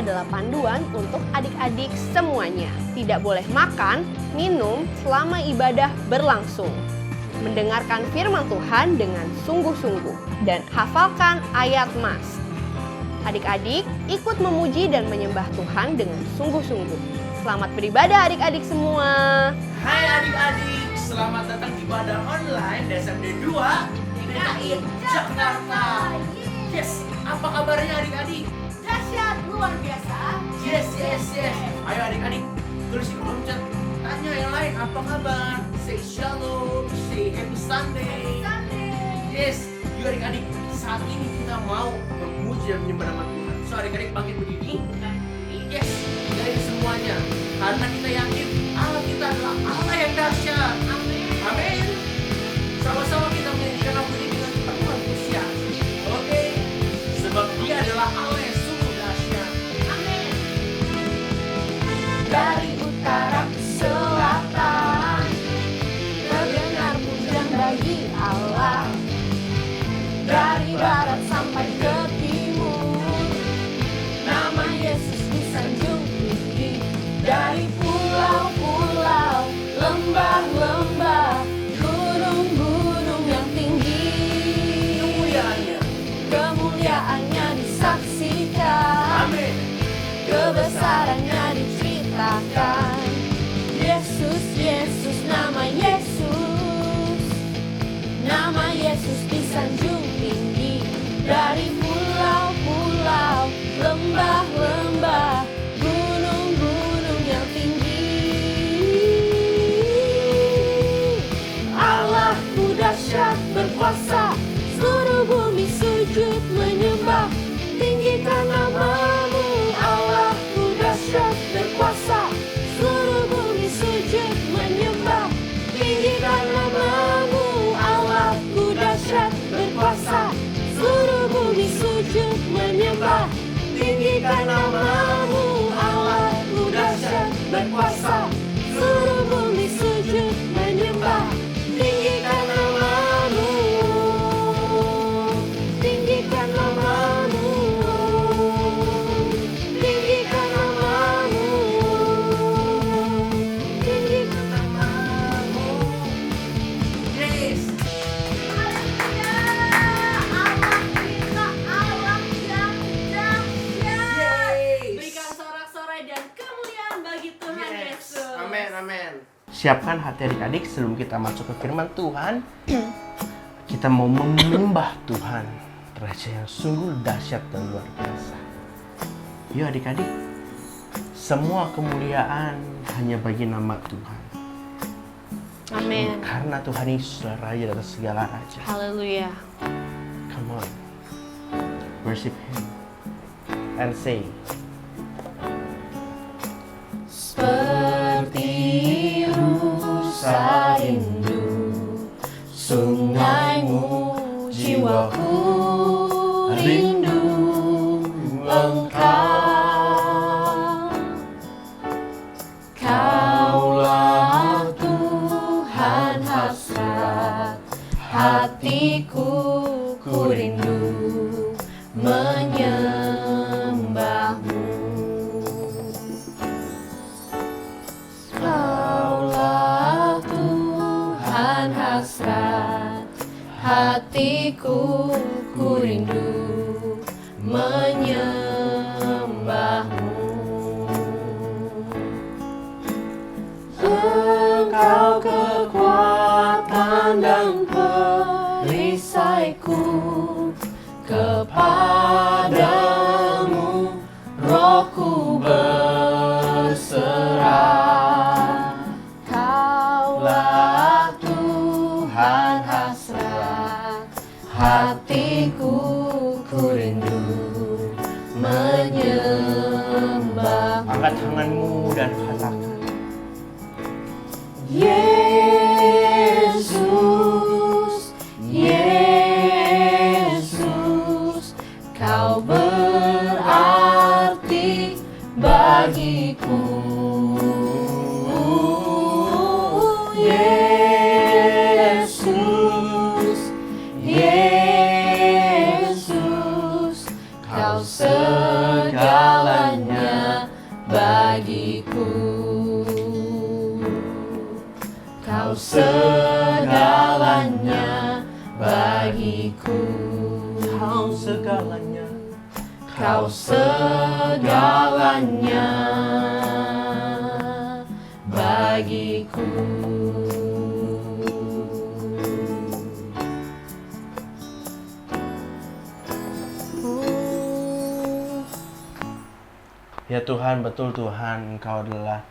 adalah panduan untuk adik-adik semuanya. Tidak boleh makan, minum selama ibadah berlangsung. Mendengarkan firman Tuhan dengan sungguh-sungguh dan hafalkan ayat Mas. Adik-adik ikut memuji dan menyembah Tuhan dengan sungguh-sungguh. Selamat beribadah adik-adik semua. Hai adik-adik, selamat datang di ibadah online DSMD 2 DKI Jakarta. Yes, apa kabarnya adik-adik? Dahsyat, luar biasa. Yes. Ayo adik-adik, tulis di kolom chat. Tanya yang lain, apa kabar? Say shalom, say happy Sunday. Yes, yuk adik-adik, saat ini kita mau memuji dan menyembah nama Tuhan. So adik-adik bangkit berdiri. Yes, dari semuanya. Karena kita yakin Allah kita adalah Allah yang dahsyat. Amin. Sama-sama kita menyanyikan lagu ini dengan penuh antusias. Oke, sebab Dia adalah Allah yang sungguh dahsyat. Amin. Dari utara ke selatan, terdengar pujian bagi Allah. Dari barat sampai ke timur, nama Yesus disanjung tinggi. Dari pulau-pulau, lembah-lembah, gunung-gunung yang tinggi, kemuliaannya disaksikan, Amin. kebesarannya diceritakan. Yesus, Yesus, nama Yesus disanjung tinggi. Dari pulau-pulau, lembah-lembah, gunung-gunung yang tinggi. Allahku dahsyat berkuasa, seluruh bumi sujud menyembah. Tinggikan namamu, Allahku dahsyat berkuasa, seluruh bumi sujud menyembah. Tinggikan namamu, Allahku dahsyat berkuasa, seluruh bumi sujud menyembah. Tinggikan namamu, Allahku dahsyat berkuasa, seluruh bumi sujud menyembah. Tinggikan namamu, tinggikan namamu, tinggikan namamu, tinggikan namamu. Yes. Allah yang dahsyat. Yes. Berikan sorak-sorai dan kemuliaan bagi Tuhan Yes. Yesus. Amin. Siapkan hati adik-adik sebelum kita masuk ke firman Tuhan. Kita mau menyembah Tuhan, Raja yang sungguh dahsyat dan luar biasa. Yuk adik-adik, semua kemuliaan hanya bagi nama Tuhan. Amin. Karena Tuhan Yesus adalah Raja atas segala raja. Haleluya. Come on, worship Him and say. Seperti rusa rindu sungaimu, jiwaku rindu Engkau. Kaulah Tuhan hasrat hatiku, ku rindu menyembahmu. Kaulah Tuhan hasrat hatiku, ku rindu menyembahmu. Engkau kekuatan dan perisaiku, kepadamu rohku berserah. Kaulah Tuhan hasrat hatiku, ku rindu menyembahmu. Angkat tanganmu dan katakan, Yesus, Yesus, Kau berarti bagiku. Yesus, Yesus, Kau segalanya bagiku. Kau segalanya, Kau segalanya bagiku. Ya Tuhan, betul Tuhan, Engkau adalah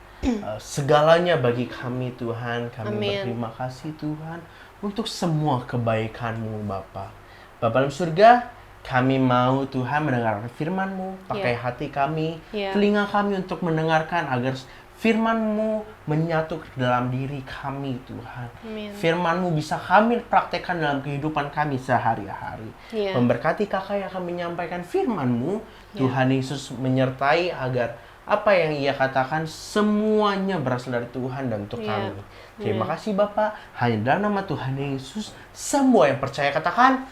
segalanya bagi kami Tuhan. Kami Amin. berterima kasih Tuhan untuk semua kebaikan-Mu Bapa. Bapa dalam surga, kami mau Tuhan mendengarkan firman-Mu, pakai hati kami, Ya. telinga kami untuk mendengarkan agar firman-Mu menyatu ke dalam diri kami Tuhan. Amin. Firman-Mu bisa kami praktekkan dalam kehidupan kami sehari-hari. Ya. Memberkati kakak yang akan menyampaikan firman-Mu, Tuhan Yesus menyertai agar apa yang ia katakan semuanya berasal dari Tuhan dan untuk Ya. kami. Terima kasih Bapak, hanya dalam nama Tuhan Yesus, semua yang percaya katakan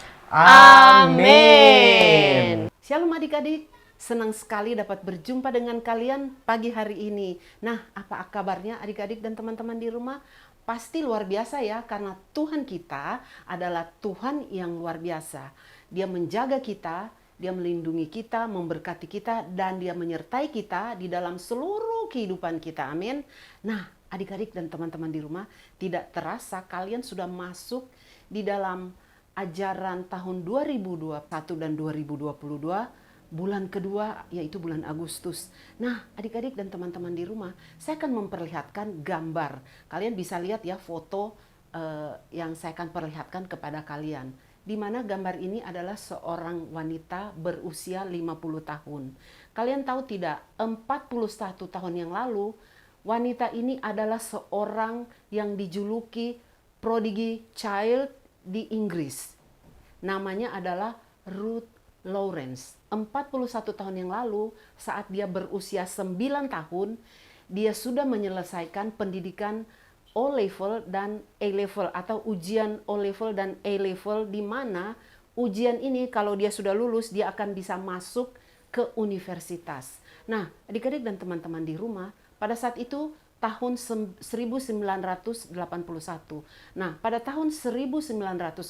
Amin. Shalom adik-adik, senang sekali dapat berjumpa dengan kalian pagi hari ini. Nah, apa kabarnya adik-adik dan teman-teman di rumah? Pasti luar biasa ya, karena Tuhan kita adalah Tuhan yang luar biasa. Dia menjaga kita, Dia melindungi kita, memberkati kita, dan Dia menyertai kita di dalam seluruh kehidupan kita. Amin. Nah, adik-adik dan teman-teman di rumah, tidak terasa kalian sudah masuk di dalam ajaran tahun 2021 dan 2022, bulan kedua yaitu bulan Agustus. Nah, adik-adik dan teman-teman di rumah, saya akan memperlihatkan gambar. Kalian bisa lihat ya foto yang saya akan perlihatkan kepada kalian. Di mana gambar ini adalah seorang wanita berusia 50 tahun. Kalian tahu tidak, 41 tahun yang lalu, wanita ini adalah seorang yang dijuluki prodigy child di Inggris. Namanya adalah Ruth Lawrence. 41 tahun yang lalu, saat dia berusia 9 tahun, dia sudah menyelesaikan pendidikan O-level dan A-level atau ujian O-level dan A-level, di mana ujian ini kalau dia sudah lulus dia akan bisa masuk ke universitas. Nah, adik-adik dan teman-teman di rumah, pada saat itu tahun 1981. Nah, pada tahun 1985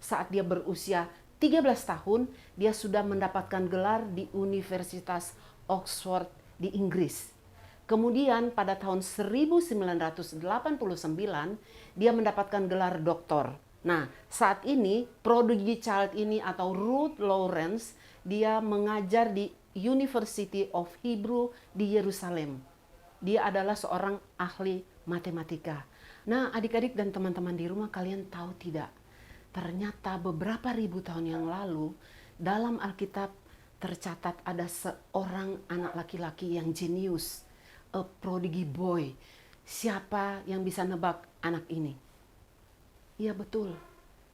saat dia berusia 13 tahun, dia sudah mendapatkan gelar di Universitas Oxford di Inggris. Kemudian pada tahun 1989 dia mendapatkan gelar doktor. Nah, saat ini prodigy child ini atau Ruth Lawrence, dia mengajar di University of Hebrew di Yerusalem. Dia adalah seorang ahli matematika. Nah, adik-adik dan teman-teman di rumah, kalian tahu tidak? Ternyata beberapa ribu tahun yang lalu dalam Alkitab tercatat ada seorang anak laki-laki yang jenius. A prodigy boy. Siapa yang bisa nebak anak ini? Iya betul,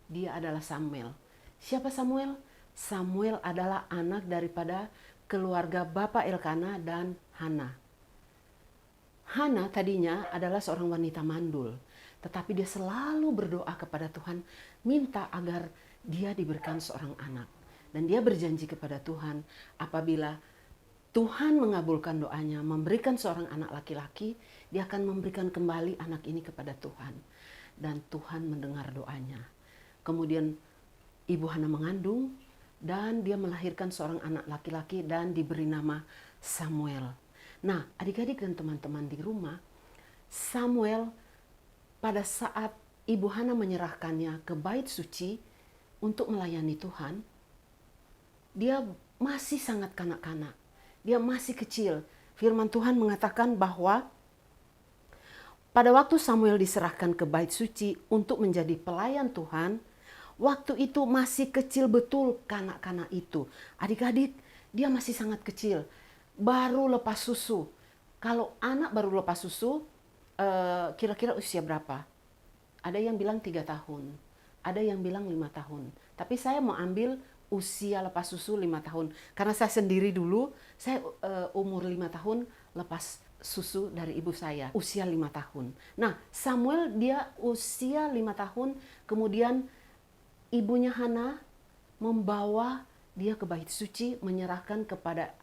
dia adalah Samuel. Siapa Samuel? Samuel adalah anak daripada keluarga Bapak Elkana dan Hana. Hana tadinya adalah seorang wanita mandul, tetapi dia selalu berdoa kepada Tuhan, minta agar dia diberikan seorang anak. Dan dia berjanji kepada Tuhan, apabila Tuhan mengabulkan doanya, memberikan seorang anak laki-laki, dia akan memberikan kembali anak ini kepada Tuhan. Dan Tuhan mendengar doanya. Kemudian Ibu Hana mengandung, dan dia melahirkan seorang anak laki-laki dan diberi nama Samuel. Nah, adik-adik dan teman-teman di rumah, Samuel pada saat Ibu Hana menyerahkannya ke bait suci untuk melayani Tuhan, dia masih sangat kanak-kanak. Dia masih kecil. Firman Tuhan mengatakan bahwa pada waktu Samuel diserahkan ke bait suci untuk menjadi pelayan Tuhan, waktu itu masih kecil betul kanak-kanak itu. Adik-adik, dia masih sangat kecil. Baru lepas susu. Kalau anak baru lepas susu, kira-kira usia berapa? Ada yang bilang 3 tahun. Ada yang bilang 5 tahun. Tapi saya mau ambil usia lepas susu 5 tahun. Karena saya sendiri dulu, saya umur 5 tahun lepas susu dari ibu saya. Usia 5 tahun. Nah, Samuel dia usia 5 tahun, kemudian ibunya Hana membawa dia ke bait suci, menyerahkan kepada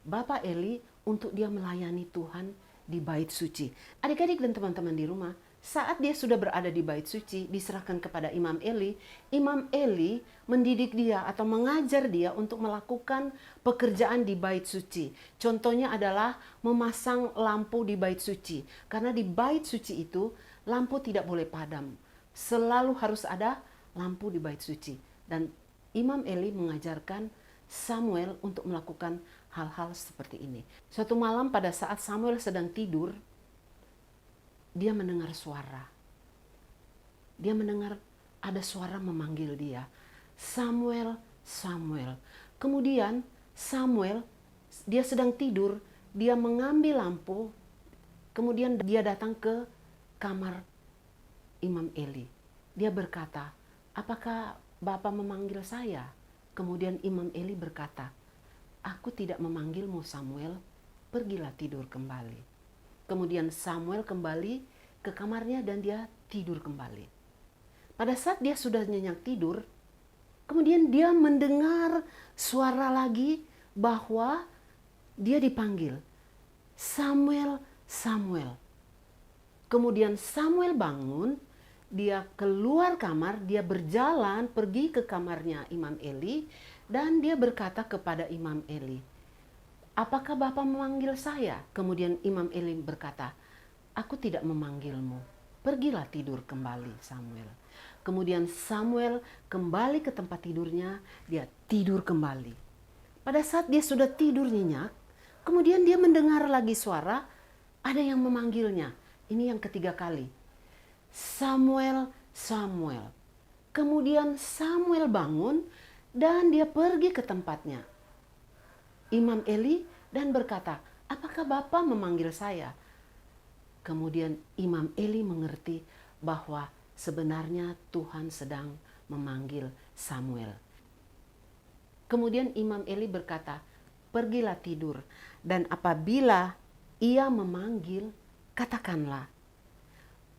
Bapak Eli untuk dia melayani Tuhan di bait suci. Adik-adik dan teman-teman di rumah, Saat dia sudah berada di bait suci, diserahkan kepada Imam Eli. Imam Eli mendidik dia atau mengajar dia untuk melakukan pekerjaan di bait suci. Contohnya adalah memasang lampu di bait suci. Karena di bait suci itu lampu tidak boleh padam. Selalu harus ada lampu di bait suci. Dan Imam Eli mengajarkan Samuel untuk melakukan hal-hal seperti ini. Suatu malam pada saat Samuel sedang tidur, dia mendengar suara. Dia mendengar ada suara memanggil dia. Samuel, Samuel. Kemudian Samuel, dia sedang tidur, dia mengambil lampu, kemudian dia datang ke kamar Imam Eli. Dia berkata, apakah Bapak memanggil saya? Kemudian Imam Eli berkata, aku tidak memanggilmu Samuel, pergilah tidur kembali. Kemudian Samuel kembali ke kamarnya dan dia tidur kembali. Pada saat dia sudah nyenyak tidur, kemudian dia mendengar suara lagi bahwa dia dipanggil, Samuel, Samuel. Kemudian Samuel bangun, dia keluar kamar, dia berjalan pergi ke kamarnya Imam Eli dan dia berkata kepada Imam Eli, apakah Bapak memanggil saya? Kemudian Imam Eli berkata, aku tidak memanggilmu. Pergilah tidur kembali Samuel. Kemudian Samuel kembali ke tempat tidurnya, dia tidur kembali. Pada saat dia sudah tidur nyenyak, kemudian dia mendengar lagi suara, ada yang memanggilnya. Ini yang ketiga kali. Samuel, Samuel. Kemudian Samuel bangun dan dia pergi ke tempatnya Imam Eli dan berkata, apakah Bapak memanggil saya? Kemudian Imam Eli mengerti bahwa sebenarnya Tuhan sedang memanggil Samuel. Kemudian Imam Eli berkata, pergilah tidur dan apabila ia memanggil, katakanlah,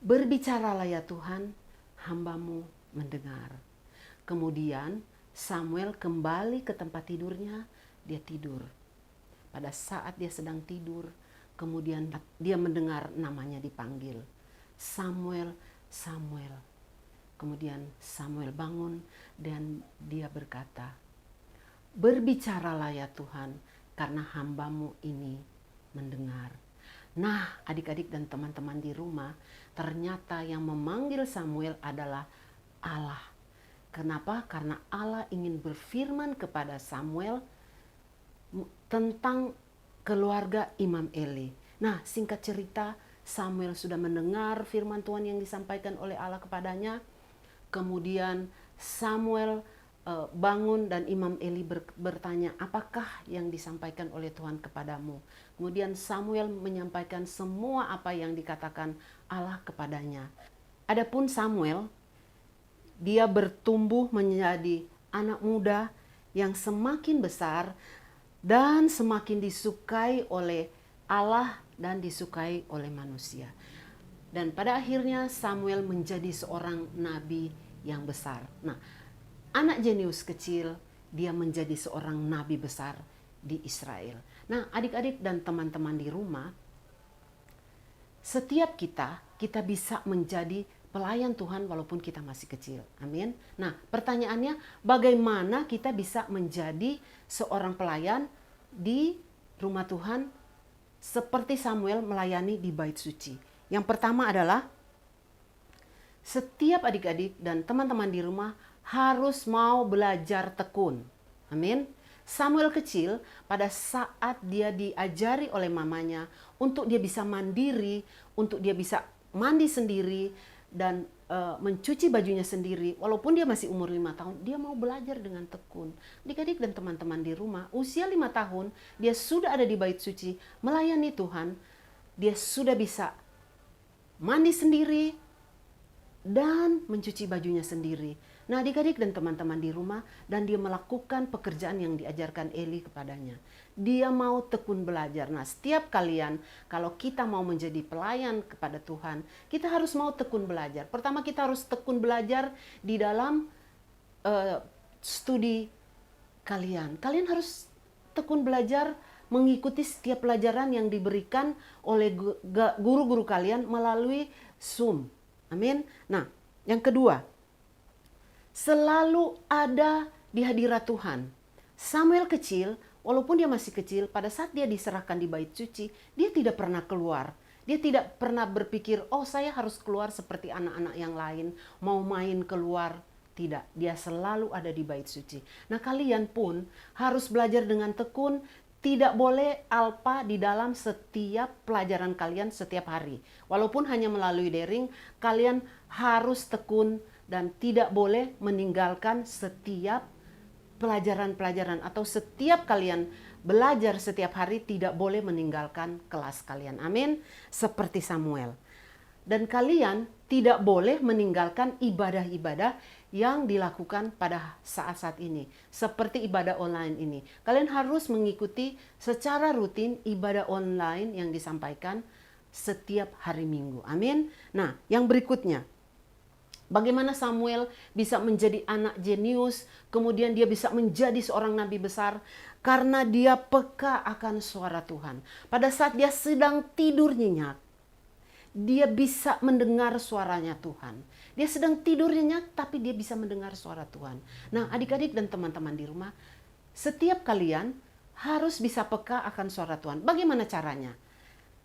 berbicaralah ya Tuhan, hambamu mendengar. Kemudian Samuel kembali ke tempat tidurnya, dia tidur. Pada saat dia sedang tidur, kemudian dia mendengar namanya dipanggil. Samuel, Samuel. Kemudian Samuel bangun dan dia berkata, berbicaralah ya Tuhan, karena hambamu ini mendengar. Nah, adik-adik dan teman-teman di rumah, ternyata yang memanggil Samuel adalah Allah. Kenapa? Karena Allah ingin berfirman kepada Samuel tentang keluarga Imam Eli. Nah, singkat cerita, Samuel sudah mendengar firman Tuhan yang disampaikan oleh Allah kepadanya. Kemudian Samuel bangun dan Imam Eli bertanya, apakah yang disampaikan oleh Tuhan kepadamu? Kemudian Samuel menyampaikan semua apa yang dikatakan Allah kepadanya. Adapun Samuel, dia bertumbuh menjadi anak muda yang semakin besar dan semakin disukai oleh Allah dan disukai oleh manusia. Dan pada akhirnya Samuel menjadi seorang nabi yang besar. Nah, anak jenius kecil, dia menjadi seorang nabi besar di Israel. Nah, adik-adik dan teman-teman di rumah, setiap kita bisa menjadi pelayan Tuhan walaupun kita masih kecil. Amin. Nah, pertanyaannya, bagaimana kita bisa menjadi seorang pelayan di rumah Tuhan seperti Samuel melayani di bait suci? Yang pertama adalah setiap adik-adik dan teman-teman di rumah harus mau belajar tekun. Amin. Samuel kecil pada saat dia diajari oleh mamanya untuk dia bisa mandiri, untuk dia bisa mandi sendiri dan mencuci bajunya sendiri, walaupun dia masih umur 5 tahun, dia mau belajar dengan tekun. Adik-adik dan teman-teman di rumah, usia 5 tahun, dia sudah ada di bait suci, melayani Tuhan, dia sudah bisa mandi sendiri dan mencuci bajunya sendiri. Nah, adik-adik dan teman-teman di rumah, dan dia melakukan pekerjaan yang diajarkan Eli kepadanya. Dia mau tekun belajar. Nah, setiap kalian, kalau kita mau menjadi pelayan kepada Tuhan, kita harus mau tekun belajar. Pertama, kita harus tekun belajar di dalam studi kalian. Kalian harus tekun belajar mengikuti setiap pelajaran yang diberikan oleh guru-guru kalian melalui Zoom. Amin. Nah, yang kedua, selalu ada di hadirat Tuhan. Samuel kecil, walaupun dia masih kecil, pada saat dia diserahkan di bait suci, dia tidak pernah keluar. Dia tidak pernah berpikir, oh saya harus keluar seperti anak-anak yang lain, mau main keluar. Tidak, dia selalu ada di bait suci. Nah, kalian pun harus belajar dengan tekun, tidak boleh alpa di dalam setiap pelajaran kalian setiap hari. Walaupun hanya melalui daring, kalian harus tekun dan tidak boleh meninggalkan setiap pelajaran-pelajaran atau setiap kalian belajar setiap hari tidak boleh meninggalkan kelas kalian. Amin. Seperti Samuel. Dan kalian tidak boleh meninggalkan ibadah-ibadah yang dilakukan pada saat-saat ini. Seperti ibadah online ini. Kalian harus mengikuti secara rutin ibadah online yang disampaikan setiap hari Minggu. Amin. Nah, yang berikutnya. Bagaimana Samuel bisa menjadi anak jenius, kemudian dia bisa menjadi seorang nabi besar karena dia peka akan suara Tuhan. Pada saat dia sedang tidur nyenyak, dia bisa mendengar suaranya Tuhan. Dia sedang tidur nyenyak tapi dia bisa mendengar suara Tuhan. Nah, adik-adik dan teman-teman di rumah, setiap kalian harus bisa peka akan suara Tuhan. Bagaimana caranya?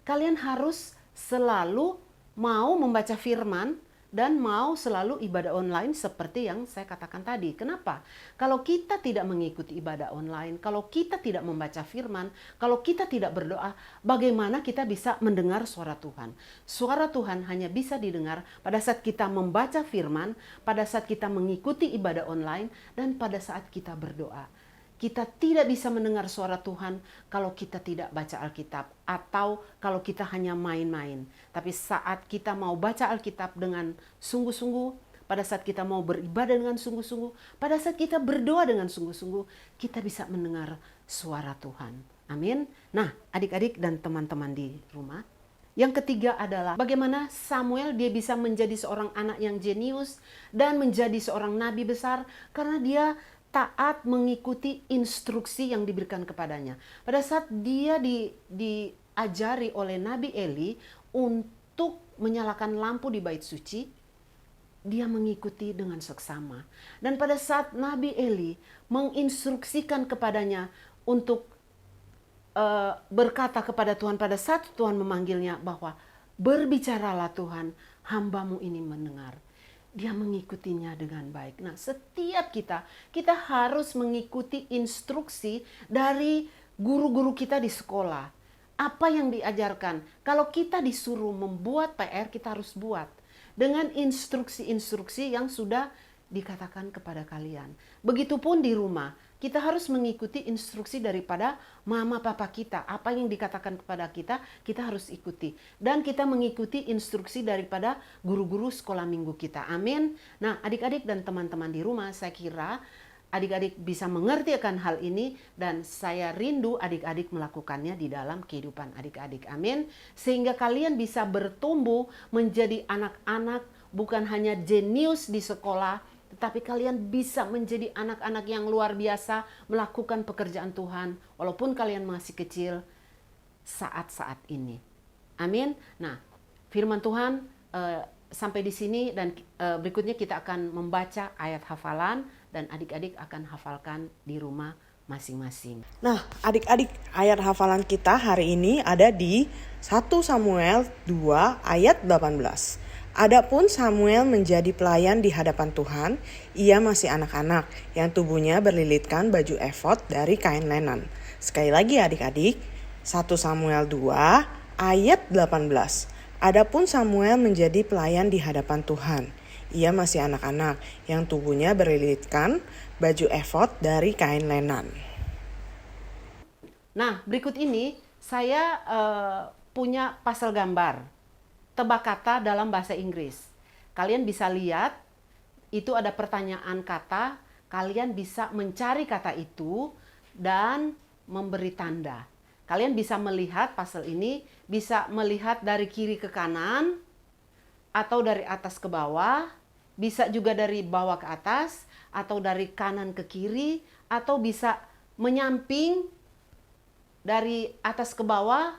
Kalian harus selalu mau membaca firman dan mau selalu ibadah online seperti yang saya katakan tadi. Kenapa? Kalau kita tidak mengikuti ibadah online, kalau kita tidak membaca firman, kalau kita tidak berdoa, bagaimana kita bisa mendengar suara Tuhan? Suara Tuhan hanya bisa didengar pada saat kita membaca firman, pada saat kita mengikuti ibadah online, dan pada saat kita berdoa. Kita tidak bisa mendengar suara Tuhan kalau kita tidak baca Alkitab atau kalau kita hanya main-main. Tapi saat kita mau baca Alkitab dengan sungguh-sungguh, pada saat kita mau beribadah dengan sungguh-sungguh, pada saat kita berdoa dengan sungguh-sungguh, kita bisa mendengar suara Tuhan. Amin. Nah, adik-adik dan teman-teman di rumah, yang ketiga adalah bagaimana Samuel dia bisa menjadi seorang anak yang jenius dan menjadi seorang nabi besar karena dia taat mengikuti instruksi yang diberikan kepadanya. Pada saat dia diajari oleh Nabi Eli untuk menyalakan lampu di bait suci, dia mengikuti dengan seksama. Dan pada saat Nabi Eli menginstruksikan kepadanya untuk berkata kepada Tuhan pada saat Tuhan memanggilnya bahwa berbicaralah Tuhan, hambamu ini mendengar. Dia mengikutinya dengan baik. Nah, setiap kita harus mengikuti instruksi dari guru-guru kita di sekolah. Apa yang diajarkan? Kalau kita disuruh membuat PR, kita harus buat. Dengan instruksi-instruksi yang sudah dikatakan kepada kalian. Begitupun di rumah. Kita harus mengikuti instruksi daripada mama papa kita. Apa yang dikatakan kepada kita, kita harus ikuti. Dan kita mengikuti instruksi daripada guru-guru sekolah minggu kita. Amin. Nah, adik-adik dan teman-teman di rumah, saya kira adik-adik bisa mengerti akan hal ini. Dan saya rindu adik-adik melakukannya di dalam kehidupan adik-adik. Amin. Sehingga kalian bisa bertumbuh menjadi anak-anak bukan hanya jenius di sekolah, tetapi kalian bisa menjadi anak-anak yang luar biasa melakukan pekerjaan Tuhan walaupun kalian masih kecil saat-saat ini. Amin. Nah, firman Tuhan sampai di sini dan berikutnya kita akan membaca ayat hafalan dan adik-adik akan hafalkan di rumah masing-masing. Nah, adik-adik, ayat hafalan kita hari ini ada di 1 Samuel 2 ayat 18. Adapun Samuel menjadi pelayan di hadapan Tuhan, ia masih anak-anak yang tubuhnya berlilitkan baju efod dari kain lenan. Sekali lagi adik-adik, 1 Samuel 2 ayat 18. Adapun Samuel menjadi pelayan di hadapan Tuhan, ia masih anak-anak yang tubuhnya berlilitkan baju efod dari kain lenan. Nah, berikut ini saya punya pasal gambar. Tebak kata dalam bahasa Inggris. Kalian bisa lihat, itu ada pertanyaan kata, kalian bisa mencari kata itu dan memberi tanda. Kalian bisa melihat pasal ini, bisa melihat dari kiri ke kanan, atau dari atas ke bawah, bisa juga dari bawah ke atas, atau dari kanan ke kiri, atau bisa menyamping dari atas ke bawah,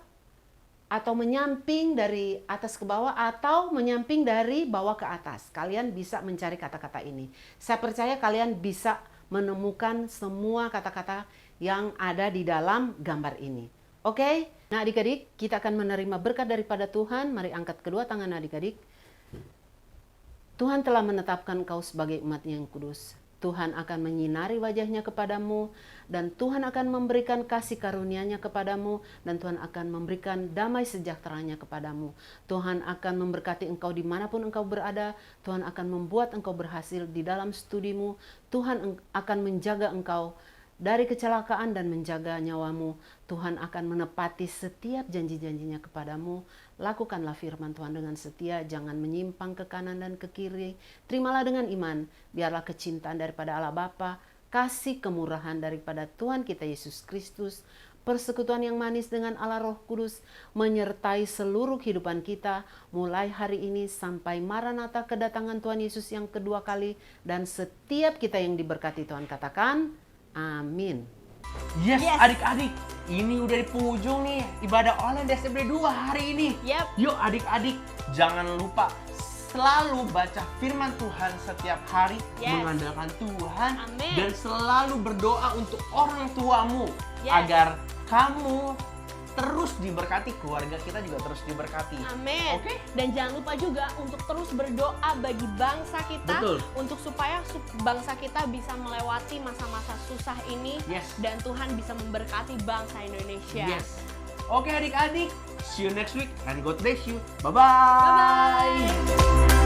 atau menyamping dari atas ke bawah atau menyamping dari bawah ke atas. Kalian bisa mencari kata-kata ini. Saya percaya kalian bisa menemukan semua kata-kata yang ada di dalam gambar ini. Oke? Nah adik-adik, kita akan menerima berkat daripada Tuhan. Mari angkat kedua tangan adik-adik. Tuhan telah menetapkan engkau sebagai umat-Nya yang kudus. Tuhan akan menyinari wajahnya kepadamu, dan Tuhan akan memberikan kasih karunia-Nya kepadamu, dan Tuhan akan memberikan damai sejahteranya kepadamu. Tuhan akan memberkati engkau dimanapun engkau berada. Tuhan akan membuat engkau berhasil di dalam studimu. Tuhan akan menjaga engkau dari kecelakaan dan menjaga nyawamu. Tuhan akan menepati setiap janji-janjinya kepadamu. Lakukanlah firman Tuhan dengan setia, jangan menyimpang ke kanan dan ke kiri. Terimalah dengan iman, biarlah kecintaan daripada Allah Bapa, kasih kemurahan daripada Tuhan kita Yesus Kristus, persekutuan yang manis dengan Allah Roh Kudus, menyertai seluruh kehidupan kita, mulai hari ini sampai Maranatha kedatangan Tuhan Yesus yang kedua kali, dan setiap kita yang diberkati Tuhan katakan, amin. Yes, Yes. adik-adik, ini udah di penghujung nih ibadah online DSB 2 hari ini. Yap. Yuk adik-adik, jangan lupa selalu baca firman Tuhan setiap hari, Yes. mengandalkan Tuhan, Amin. dan selalu berdoa untuk orang tuamu Yes. agar kamu terus diberkati, keluarga kita juga terus diberkati. Amin. Oke? Dan jangan lupa juga untuk terus berdoa bagi bangsa kita, Betul. untuk supaya bangsa kita bisa melewati masa-masa susah ini, Yes. dan Tuhan bisa memberkati bangsa Indonesia. Yes. Oke adik-adik, see you next week and God bless you. Bye-bye. Bye-bye.